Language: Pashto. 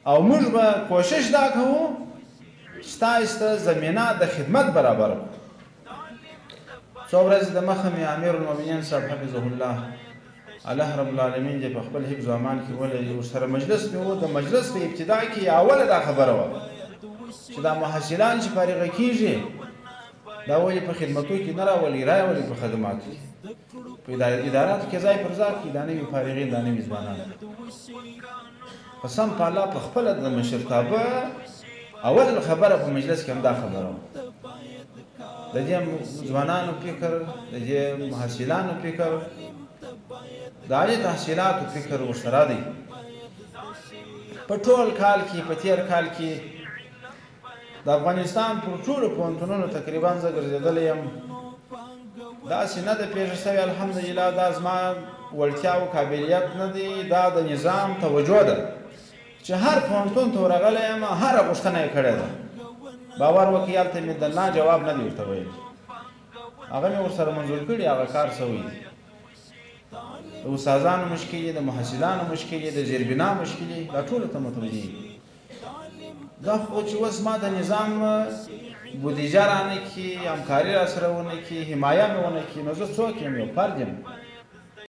او موږ به کوشش دا کوو ستا زمینه د خدمت برابر کړو. څو ورځې د مخه مې امیر المؤمنین صاحب حفظه الله الله رب العالمین دې په خپل حفظ و امان کې ولري ورسره مجلس مې و. د مجلس په ابتدا کې اوله دا خبره وه چې دا محصلان چې فارغه کېږي دا ولې په خدمتو کې نه راولي راولي په خدماتو کې په اداراتو کې ځای پر ځای کې دا نوي فارغین دا نوي ځوانان قسم په الله په خپله د مشرتابه اول خبره په مجلس کې هم دا خبره وه د دې ځوانانو فکر د دې محصلانو فکر د عالي تحصیلاتو فکر ورسره دی. په ټول کال کې په تېر کال کې د افغانستان پر ټولو پوهنتونونو تقریبا زه ګرځېدلی یم. داسې نه ده پېښه شوې الحمدلله دا زما وړتیا او قابلیت نه دی دا د نظام توجه ده چې هر پوهنتون ته ورغلی یم هره غوښتنه یې کړې ده. باور وکړئ هلته مې د نه جواب نه دی ورته ویل هغه مې ورسره منظور کړي هغه کار سوی دی. د استادانو مشکل د محصلانو مشکل د زیربنا مشکل دا ټولو ته متوجه دا خو چې اوس ما د نظام بودیجه رانه کړي همکاري راسره ونه کړي حمایه مې ونه کړي نو زه څوک یم یو فرد یم